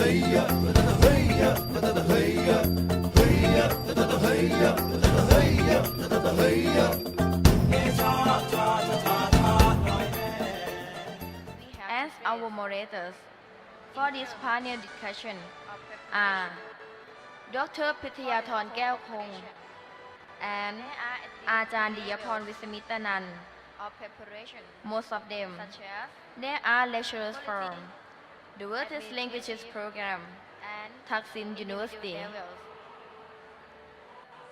As our moderators for this panel discussion are Dr. พิทยาธรแก้วคง and อาจารย์ดิยพรวิสมิตนันท์ Most of them they are lecturers from the World Languages Program and Thaksin University.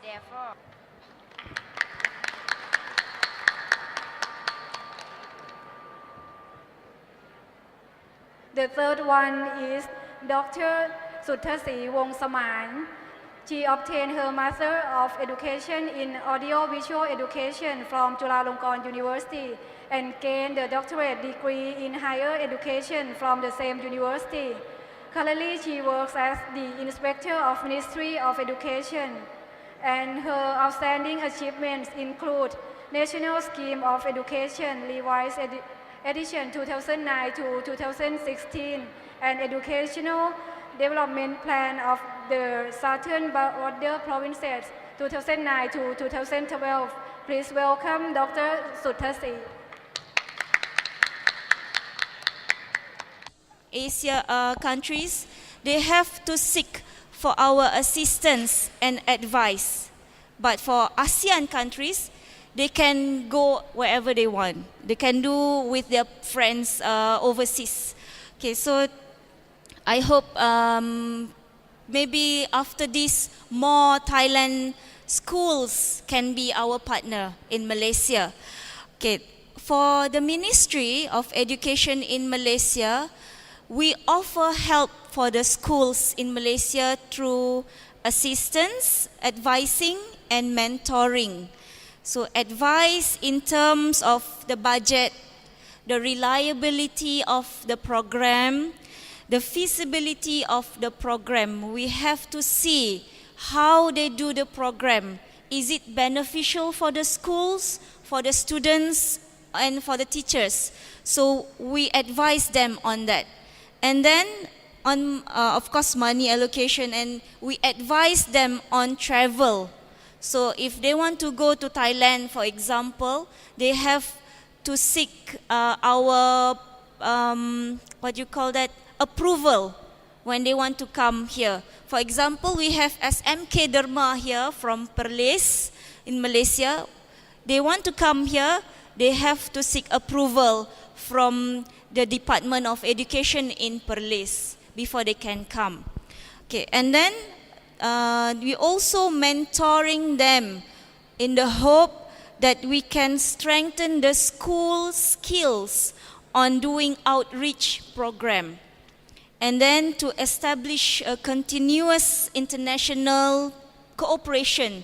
Therefore, the third one is Dr. Suthasi Wongsaman. She obtained her Master of Education in Audio Visual Education from Chulalongkorn University and gained the doctorate degree in Higher Education from the same university. Currently, she works as the Inspector of Ministry of Education, and her outstanding achievements include National Scheme of Education Revised Edition 2009 to 2016 and Educational Development Plan of the Southern Border Provinces 2009 to 2012. Please welcome Dr. Suthasi. Asia countries, they have to seek for our assistance and advice. But for ASEAN countries, they can go wherever they want. They can do with their friends overseas. Okay, so I hope maybe after this, more Thailand schools can be our partner in Malaysia. Okay, for the Ministry of Education in Malaysia, we offer help for the schools in Malaysia through assistance, advising, and mentoring. So advice in terms of the budget, the reliability of the program, the feasibility of the program. We have to see how they do the program. Is it beneficial for the schools, for the students, and for the teachers? So we advise them on that. And then on, of course, money allocation, and we advise them on travel. So if they want to go to Thailand, for example, they have to seek our, approval when they want to come here. For example, we have SMK Dharma here from Perlis in Malaysia. They want to come here, they have to seek approval from the Department of Education in Perlis before they can come. Okay, and then we also mentoring them in the hope that we can strengthen the school skills on doing outreach program. And then to establish a continuous international cooperation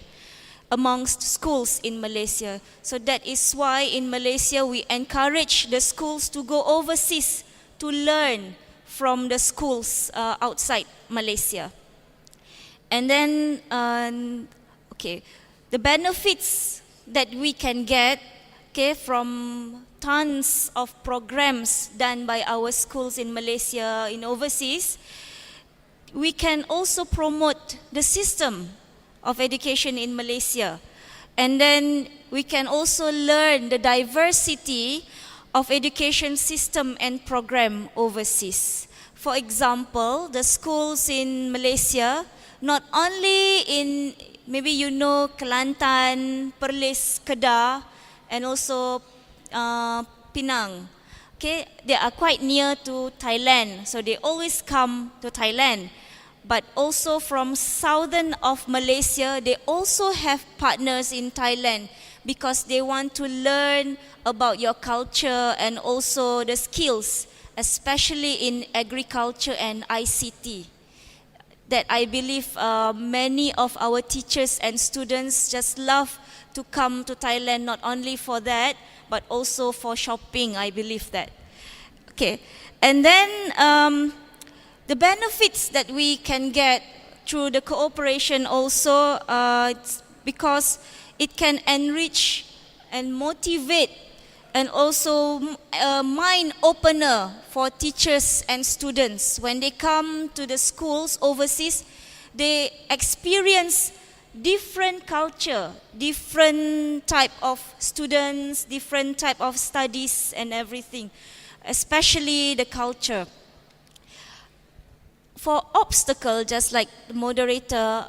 amongst schools in Malaysia. So that is why in Malaysia we encourage the schools to go overseas to learn from the schools outside Malaysia. And then, the benefits that we can get, from tons of programs done by our schools in Malaysia, in overseas, we can also promote the system of education in Malaysia. And then we can also learn the diversity of education system and program overseas. For example, the schools in Malaysia, not only in, maybe you know, Kelantan, Perlis, Kedah, and also Penang. Okay, they are quite near to Thailand, so they always come to Thailand. But also from southern of Malaysia, they also have partners in Thailand because they want to learn about your culture and also the skills, especially in agriculture and ICT. That I believe many of our teachers and students just love to come to Thailand, not only for that, but also for shopping, I believe that. Okay, and then the benefits that we can get through the cooperation also, because it can enrich and motivate and also a mind opener for teachers and students. When they come to the schools overseas, they experience different culture, different type of students, different type of studies and everything, especially the culture. For obstacle, just like the moderator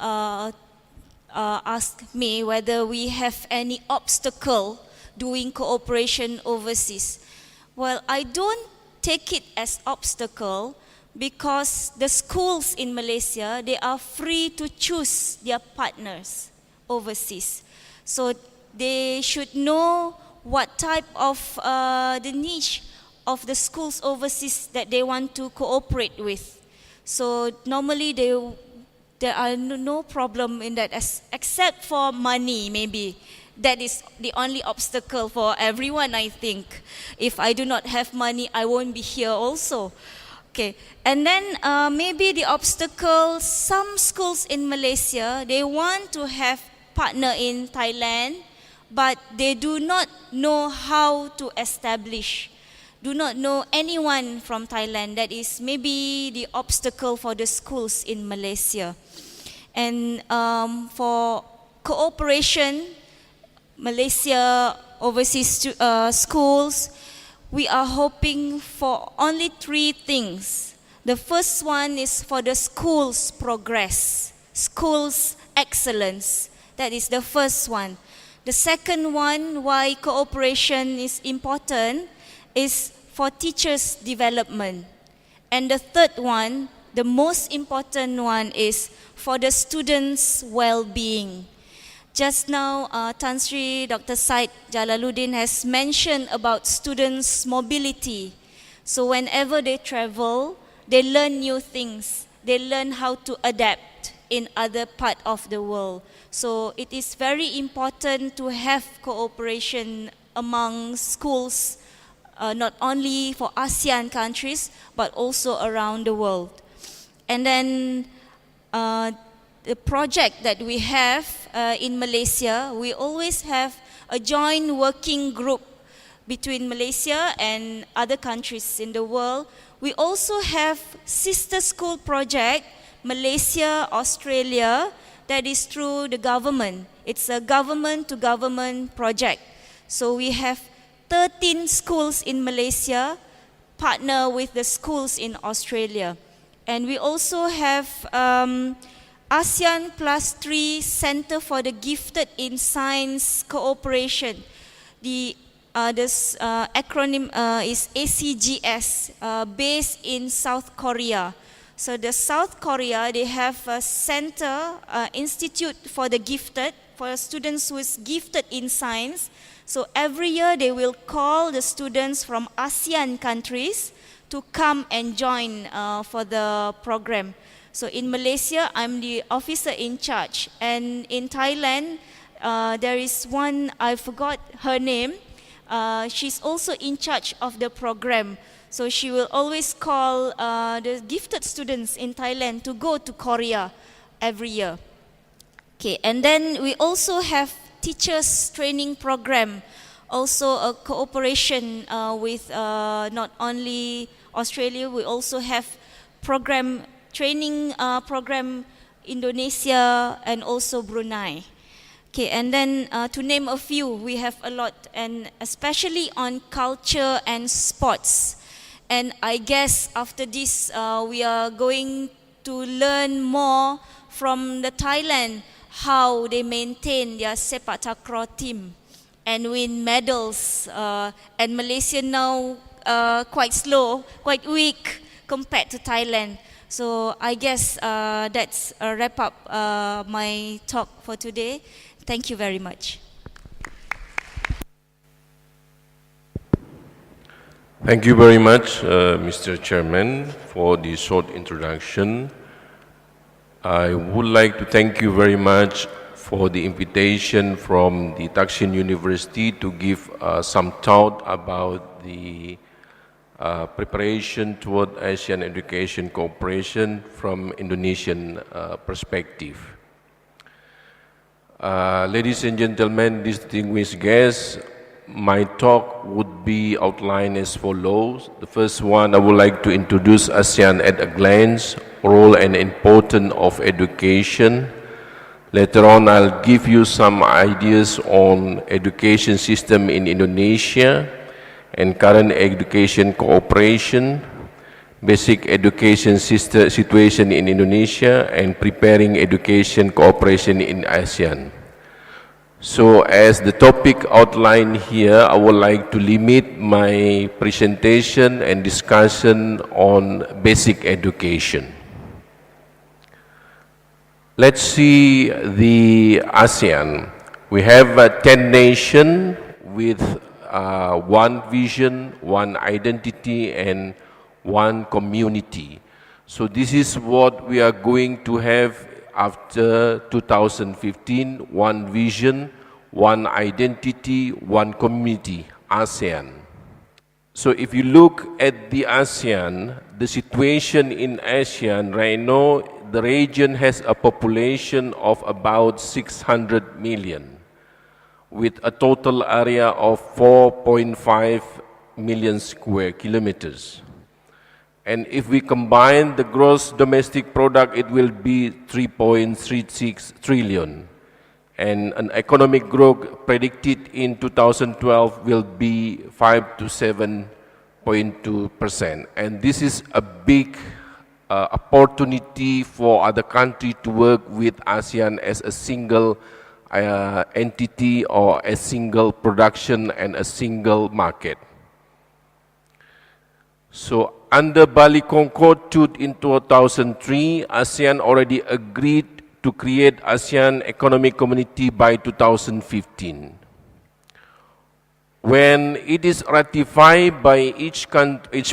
asked me whether we have any obstacle doing cooperation overseas. Well, I don't take it as obstacle because the schools in Malaysia, they are free to choose their partners overseas. So they should know what type of the niche of the schools overseas that they want to cooperate with. So normally there are no problem in that except for money maybe. That is the only obstacle for everyone, I think. If I do not have money, I won't be here also. Okay, and then maybe the obstacle, some schools in Malaysia, they want to have partner in Thailand, but they do not know how to establish, do not know anyone from Thailand. That is maybe the obstacle for the schools in Malaysia. And for cooperation, Malaysia overseas schools, we are hoping for only 3 things. The first one is for the school's progress, school's excellence. That is the first one. The second one, why cooperation is important, is for teachers' development. And the third one, the most important one, is for the students' well-being. Just now, Tan Sri Dr. Said Jalaluddin has mentioned about students' mobility. So whenever they travel, they learn new things. They learn how to adapt in other part of the world. So it is very important to have cooperation among schools, not only for ASEAN countries, but also around the world. And then the project that we have in Malaysia, we always have a joint working group between Malaysia and other countries in the world. We also have sister school project, Malaysia, Australia, that is through the government. It's a government to government project. So we have 13 schools in Malaysia partner with the schools in Australia. And we also have ASEAN Plus 3 Center for the Gifted in Science Cooperation. The acronym is ACGS, based in South Korea. So the South Korea, they have a center, institute for the gifted, for students who is gifted in science. So every year they will call the students from ASEAN countries to come and join for the program. So in Malaysia, I'm the officer in charge. And in Thailand, there is one, I forgot her name. She's also in charge of the program. So she will always call the gifted students in Thailand to go to Korea every year. Okay, and then we also have teachers training program, also a cooperation with not only Australia, we also have program training program Indonesia and also Brunei. Okay, and then to name a few, we have a lot, and especially on culture and sports. And I guess after this, we are going to learn more from the Thailand, how they maintain their sepak takraw team and win medals. And Malaysia now quite slow, quite weak compared to Thailand. So I guess that's a wrap up my talk for today. Thank you very much. Thank you very much, Mr. Chairman, for the short introduction. I would like to thank you very much for the invitation from the Taksin University to give some thought about the preparation toward Asian education cooperation from Indonesian perspective. Ladies and gentlemen, distinguished guests, my talk would be outlined as follows. The first one, I would like to introduce ASEAN at a glance, role and importance of education. Later on, I'll give you some ideas on education system in Indonesia and current education cooperation, basic education situation in Indonesia, and preparing education cooperation in ASEAN. So as the topic outlined here, I would like to limit my presentation and discussion on basic education. Let's see the ASEAN. We have 10 nations with one vision, one identity, and one community. So this is what we are going to have after 2015, one vision, one identity, one community, ASEAN. So if you look at the ASEAN, the situation in ASEAN right now, the region has a population of about 600 million with a total area of 4.5 million square kilometers. And if we combine the gross domestic product, it will be 3.36 trillion. And an economic growth predicted in 2012 will be 5 to 7.2%. And this is a big opportunity for other countries to work with ASEAN as a single entity or a single production and a single market. So under Bali Concord in 2003, ASEAN already agreed to create ASEAN Economic Community by 2015. When it is ratified by each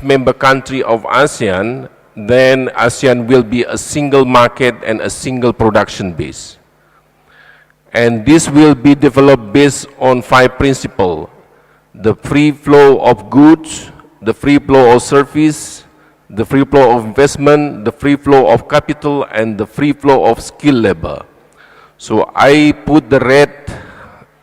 member country of ASEAN, then ASEAN will be a single market and a single production base. And this will be developed based on 5 principles: the free flow of goods, the free flow of service, the free flow of investment, the free flow of capital, and the free flow of skilled labor. So I put the red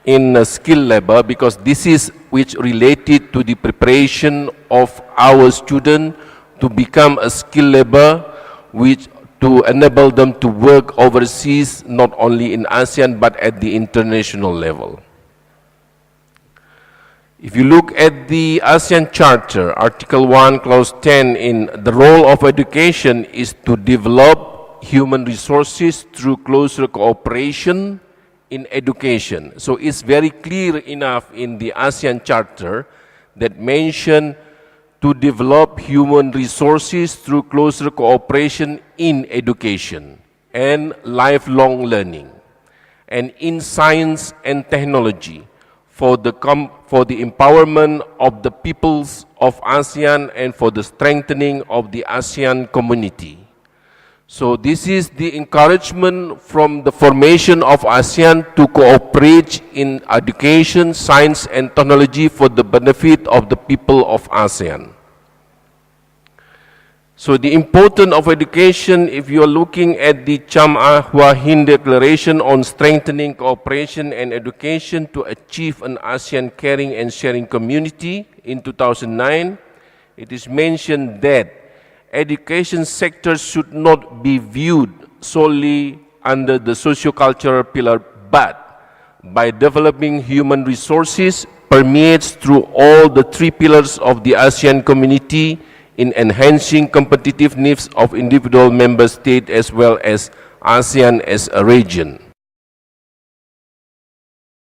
in skilled labor because this is which related to the preparation of our students to become a skilled labor, which to enable them to work overseas, not only in ASEAN but at the international level. If you look at the ASEAN Charter, Article 1, Clause 10, in the role of education is to develop human resources through closer cooperation in education. So it's very clear enough in the ASEAN Charter that mention to develop human resources through closer cooperation in education and lifelong learning, and in science and technology for the empowerment of the peoples of ASEAN and for the strengthening of the ASEAN community. So this is the encouragement from the formation of ASEAN to cooperate in education, science and technology for the benefit of the people of ASEAN. So the importance of education, if you are looking at the Cham Hua Hin Declaration on strengthening cooperation and education to achieve an ASEAN caring and sharing community in 2009, it is mentioned that education sector should not be viewed solely under the socio-cultural pillar, but by developing human resources permeates through all the 3 pillars of the ASEAN community in enhancing competitiveness of individual member states as well as ASEAN as a region.